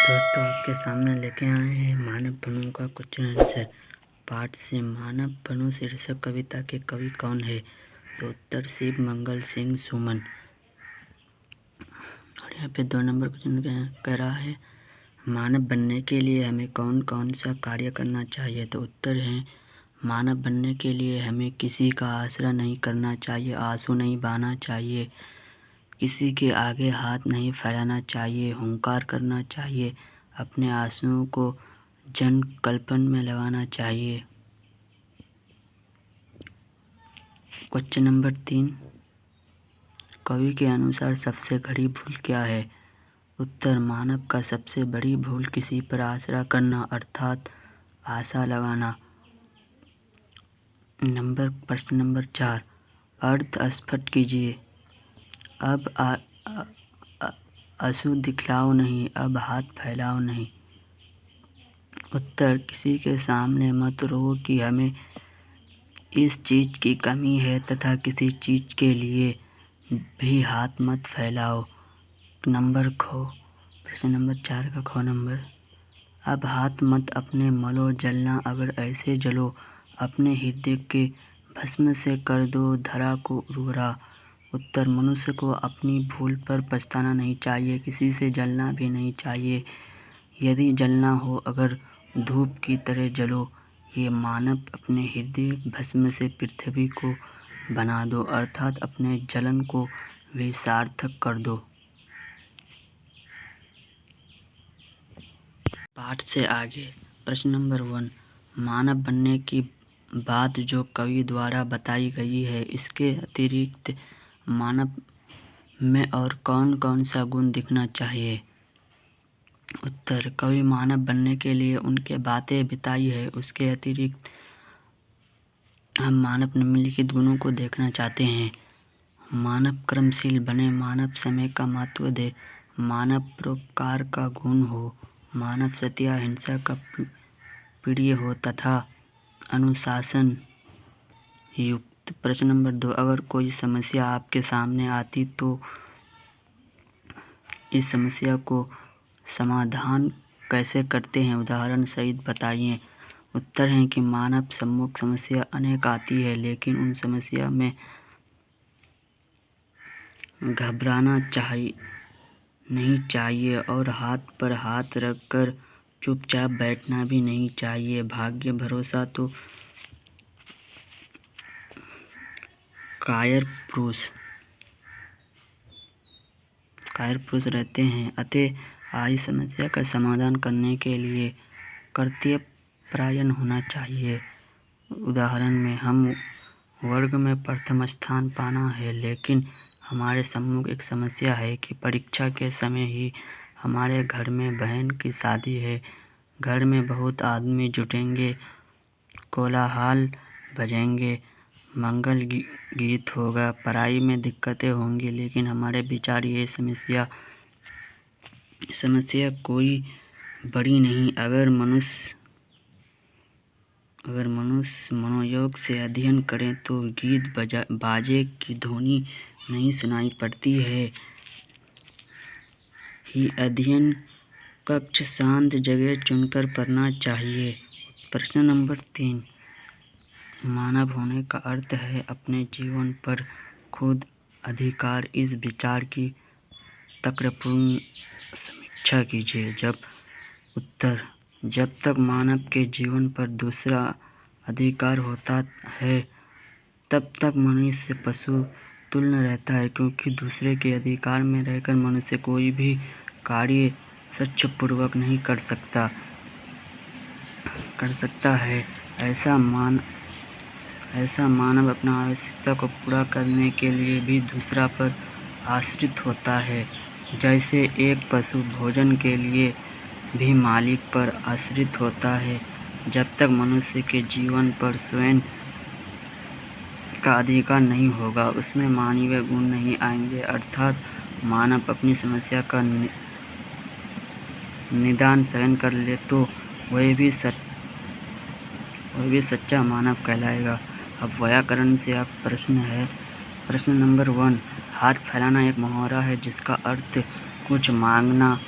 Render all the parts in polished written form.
दोस्तों आपके सामने लेके आए हैं मानव बनो का क्वेश्चन आंसर पार्ट से। मानव बनो शीर्षक कविता के कवि कौन है? तो उत्तर शिव मंगल सिंह सुमन। और यहाँ पे 2 नंबर क्वेश्चन कह रहा है मानव बनने के लिए हमें कौन कौन सा कार्य करना चाहिए? तो उत्तर है मानव बनने के लिए हमें किसी का आसरा नहीं करना चाहिए, आंसू नहीं बहाना चाहिए, किसी के आगे हाथ नहीं फैलाना चाहिए, हुंकार करना चाहिए, अपने आंसुओं को जन कल्पन में लगाना चाहिए। क्वेश्चन नंबर 3, कवि के अनुसार सबसे बड़ी भूल क्या है? उत्तर मानव का सबसे बड़ी भूल किसी पर आसरा करना अर्थात आशा लगाना। प्रश्न नंबर 4, अर्थ स्फुट कीजिए। अब आंसू दिखलाओ नहीं, अब हाथ फैलाओ नहीं। उत्तर किसी के सामने मत रो कि हमें इस चीज़ की कमी है तथा किसी चीज़ के लिए भी हाथ मत फैलाओ। प्रश्न नंबर 4 का ख नंबर, अब हाथ मत अपने मलो, जलना अगर ऐसे जलो, अपने हृदय के भस्म से कर दो धरा को उर्वरा। उत्तर मनुष्य को अपनी भूल पर पछताना नहीं चाहिए, किसी से जलना भी नहीं चाहिए। यदि जलना हो अगर धूप की तरह जलो, ये मानव अपने हृदय भस्म से पृथ्वी को बना दो अर्थात अपने जलन को भी सार्थक कर दो। पाठ से आगे प्रश्न नंबर 1, मानव बनने की बात जो कवि द्वारा बताई गई है, इसके अतिरिक्त मानव में और कौन कौन सा गुण दिखना चाहिए? उत्तर कवि मानव बनने के लिए उनके बातें बिताई है, उसके अतिरिक्त हम मानव निम्नलिखित गुणों को देखना चाहते हैं। मानव कर्मशील बने, मानव समय का महत्व दे, मानव परोपकार का गुण हो, मानव सत्य अहिंसा का प्रिय हो तथा अनुशासन युक्त। प्रश्न नंबर 2, अगर कोई समस्या आपके सामने आती तो इस समस्या को समाधान कैसे करते हैं? उदाहरण सहित बताइए। उत्तर है कि मानव सम्मुख समस्या अनेक आती है, लेकिन उन समस्या में घबराना नहीं चाहिए और हाथ पर हाथ रखकर चुपचाप बैठना भी नहीं चाहिए। भाग्य भरोसा तो कायर पुरुष रहते हैं। अतः आई समस्या का समाधान करने के लिए कर्तव्यपरायण होना चाहिए। उदाहरण में हम वर्ग में प्रथम स्थान पाना है, लेकिन हमारे सम्मुख एक समस्या है कि परीक्षा के समय ही हमारे घर में बहन की शादी है। घर में बहुत आदमी जुटेंगे, कोलाहल बजेंगे, मंगल गीत होगा, पढ़ाई में दिक्कतें होंगी, लेकिन हमारे विचार ये समस्या कोई बड़ी नहीं। अगर मनुष्य मनोयोग से अध्ययन करें तो गीत बाजे की ध्वनि नहीं सुनाई पड़ती है ही। अध्ययन कक्ष शांत जगह चुनकर पढ़ना चाहिए। प्रश्न नंबर 3, मानव होने का अर्थ है अपने जीवन पर खुद अधिकार। इस विचार की तर्कपूर्ण समीक्षा कीजिए। उत्तर जब तक मानव के जीवन पर दूसरा अधिकार होता है तब तक मनुष्य पशु तुल्य रहता है, क्योंकि दूसरे के अधिकार में रहकर मनुष्य कोई भी कार्य सच्चाईपूर्वक नहीं कर सकता है। ऐसा मानव अपना आवश्यकता को पूरा करने के लिए भी दूसरा पर आश्रित होता है। जैसे एक पशु भोजन के लिए भी मालिक पर आश्रित होता है। जब तक मनुष्य के जीवन पर स्वयं का अधिकार नहीं होगा, उसमें मानवीय गुण नहीं आएंगे, अर्थात मानव अपनी समस्या का निदान स्वयं कर ले तो वह भी सच्चा मानव कहलाएगा। अब व्याकरण से आप प्रश्न नंबर 1, हाथ फैलाना एक मुहावरा है जिसका अर्थ कुछ मांगना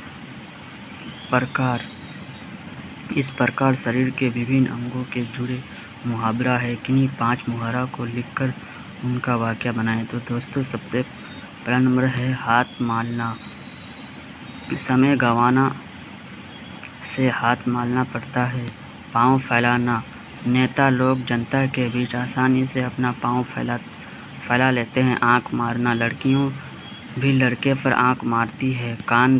प्रकार इस प्रकार शरीर के विभिन्न अंगों के जुड़े मुहावरा है। किन्हीं 5 मुहावरा को लिखकर उनका वाक्य बनाएं। तो दोस्तों सबसे पहला नंबर है हाथ मालना। समय गंवाना से हाथ मालना पड़ता है। पाँव फैलाना। नेता लोग जनता के बीच आसानी से अपना पाँव फैला लेते हैं। आँख मारना। लड़कियों भी लड़के पर आँख मारती है। कान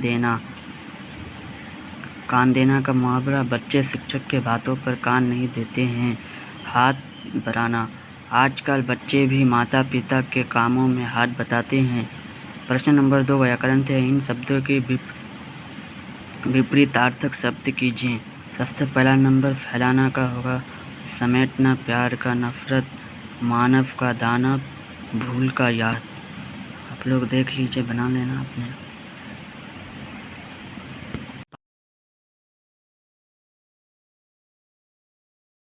देना का मुहावरा, बच्चे शिक्षक के बातों पर कान नहीं देते हैं। हाथ बढ़ाना। आजकल बच्चे भी माता पिता के कामों में हाथ बटाते हैं। प्रश्न नंबर 2 व्याकरण थे। इन शब्दों के विपरीतार्थक शब्द कीजिए। सबसे पहला नंबर फैलाना का होगा समेटना, प्यार का नफरत, मानव का दानव, भूल का याद। आप लोग देख लीजिए, बना लेना अपने।